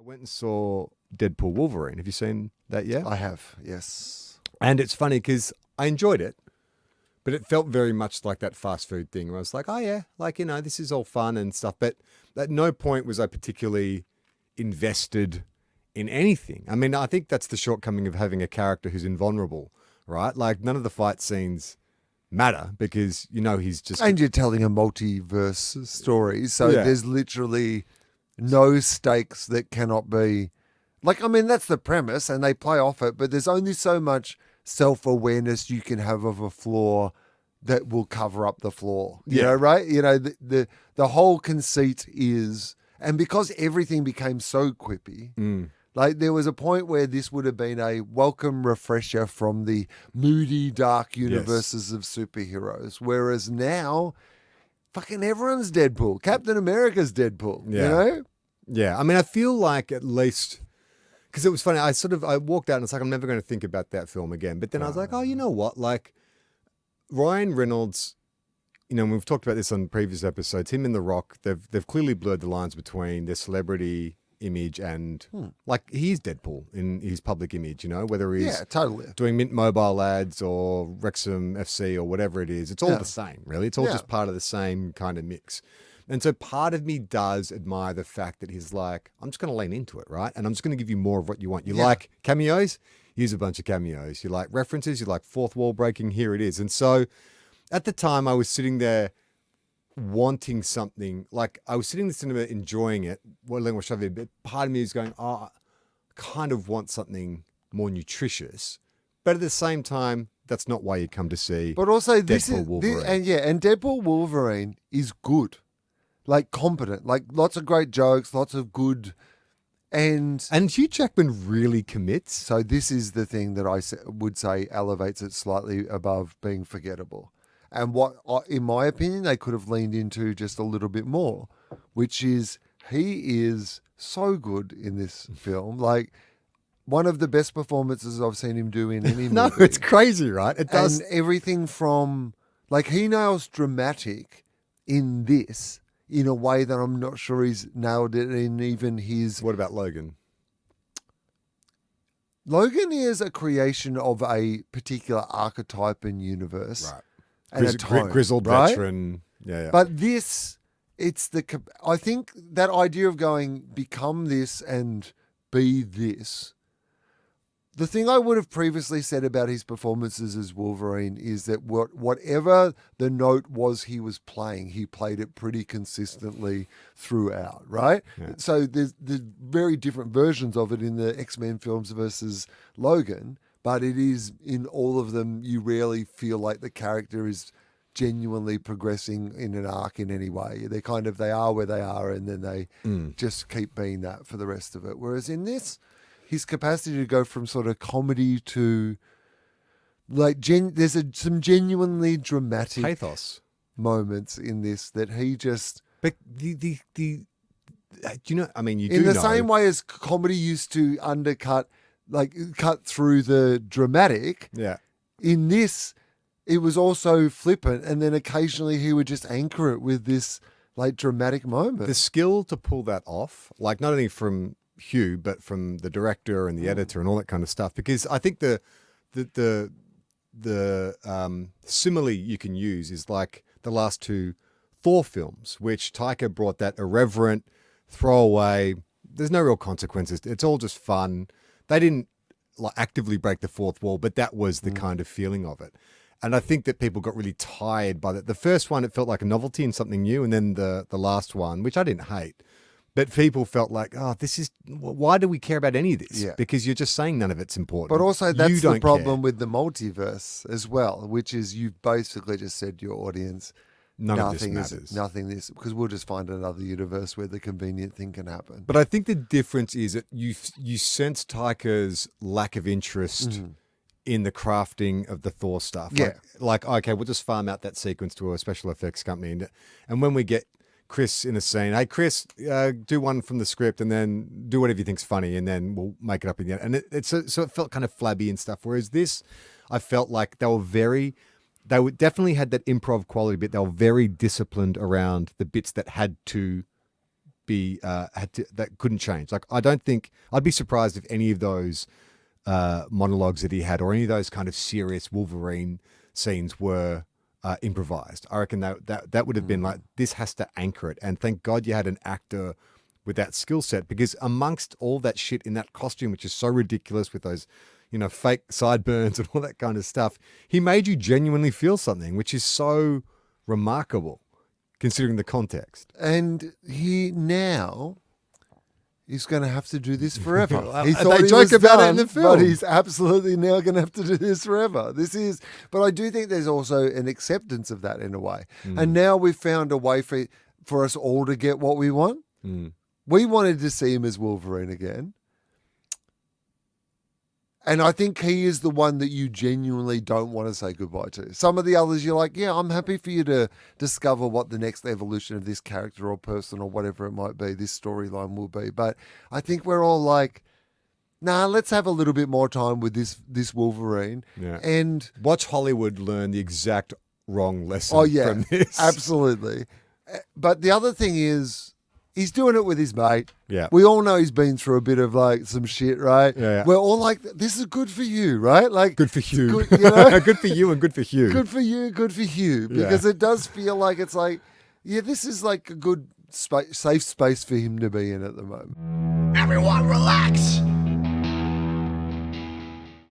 I went and saw Deadpool Wolverine. Have you seen that yet? I have, yes. And it's funny because I enjoyed it, but it felt very much like that fast food thing where I was like, oh yeah, like, you know, this is all fun and stuff. But at no point was I particularly invested in anything. I mean, I think that's the shortcoming of having a character who's invulnerable, right? Like none of the fight scenes matter because, you know, he's just... And you're telling a multiverse story, so Yeah. there's literally no stakes that cannot be... Like, I mean, that's the premise, and they play off it, but there's only so much self-awareness you can have of a flaw that will cover up the flaw. You know, right? You know, the whole conceit is... And because everything became so quippy... Like, there was a point where this would have been a welcome refresher from the moody, dark universes of superheroes. Whereas now, fucking everyone's Deadpool. Captain America's Deadpool, you know? Yeah. I mean, I feel like at least... Because it was funny. I walked out and it's like, I'm never going to think about that film again. But then I was like, oh, you know what? Like, Ryan Reynolds... You know, we've talked about this on previous episodes. Him and The Rock, they've clearly blurred the lines between their celebrity image and like he's Deadpool in his public image, you know, whether he's totally doing Mint Mobile ads or Wrexham FC or whatever it is. It's all the same, really. It's all just part of the same kind of mix. And so part of me does admire the fact that he's like, I'm just going to lean into it, right? And I'm just going to give you more of what you want. You like cameos? Here's a bunch of cameos. You like references? You like fourth wall breaking? Here it is. And so at the time I was sitting there wanting something, like I was sitting in the cinema enjoying it, but part of me is going, oh, I kind of want something more nutritious. But at the same time, that's not why you come to see. But also, Deadpool Wolverine. And Deadpool Wolverine is good, like competent, like lots of great jokes, lots of good, and Hugh Jackman really commits. So this is the thing that I would say elevates it slightly above being forgettable. And what, in my opinion, they could have leaned into just a little bit more, which is he is so good in this film. Like, one of the best performances I've seen him do in any movie. No, it's crazy, right? It does. And everything from, like, he nails dramatic in this in a way that I'm not sure he's nailed it in even his... What about Logan? Logan is a creation of a particular archetype and universe. Right. And a tone, grizzled right? veteran. Yeah. But this, I think that idea of going, become this and be this. The thing I would have previously said about his performances as Wolverine is that whatever the note was he was playing, he played it pretty consistently throughout, right? Yeah. So there's very different versions of it in the X-Men films versus Logan. But it is, in all of them, you rarely feel like the character is genuinely progressing in an arc in any way. They are where they are, and then they just keep being that for the rest of it. Whereas in this, his capacity to go from sort of comedy to, like, there's some genuinely dramatic pathos moments in this that he just... But do you know, I mean, you do in the know. same way as comedy used to undercut... like cut through the dramatic. Yeah. In this, it was also flippant, and then occasionally he would just anchor it with this like dramatic moment. The skill to pull that off, like not only from Hugh, but from the director and the editor and all that kind of stuff. Because I think the simile you can use is like the last two Thor films, which Taika brought that irreverent, throwaway. There's no real consequences. It's all just fun. They didn't like actively break the fourth wall, but that was the kind of feeling of it. And I think that people got really tired by that. The first one, it felt like a novelty and something new. And then the last one, which I didn't hate, but people felt like, oh, why do we care about any of this? Yeah. Because you're just saying none of it's important. But also that's the don't problem care. with the multiverse as well, which is you've basically just said to your audience, None of this matters. Nothing this, because we'll just find another universe where the convenient thing can happen. But I think the difference is that you sense Taika's lack of interest in the crafting of the Thor stuff. Yeah. Like, okay, we'll just farm out that sequence to a special effects company. And when we get Chris in a scene, hey, Chris, do one from the script and then do whatever you think's funny and then we'll make it up in the end. And so it felt kind of flabby and stuff. Whereas this, I felt like they definitely had that improv quality, but they were very disciplined around the bits that had to be that couldn't change. Like, I don't think I'd be surprised if any of those monologues that he had or any of those kind of serious Wolverine scenes were improvised. I reckon that would have been like, this has to anchor it. And thank God you had an actor with that skill set, because amongst all that shit in that costume, which is so ridiculous with those, fake sideburns and all that kind of stuff, he made you genuinely feel something, which is so remarkable considering the context. And he now is going to have to do this forever. He thought they joke about it in the film, but he's absolutely now going to have to do this forever. But I do think there's also an acceptance of that in a way. And now we've found a way for us all to get what we want. We wanted to see him as Wolverine again. And I think he is the one that you genuinely don't want to say goodbye to. Some of the others, you're like, yeah, I'm happy for you to discover what the next evolution of this character or person or whatever it might be, this storyline will be. But I think we're all like, nah, let's have a little bit more time with this Wolverine. Yeah. And watch Hollywood learn the exact wrong lesson from this. Absolutely. But the other thing is, he's doing it with his mate. Yeah. We all know he's been through a bit of like some shit, right? Yeah. We're all like, this is good for you, right? Like, good for Hugh. Good, good for you and good for Hugh. Good for you, good for Hugh. Because it does feel like it's like, yeah, this is like a good safe space for him to be in at the moment. Everyone relax.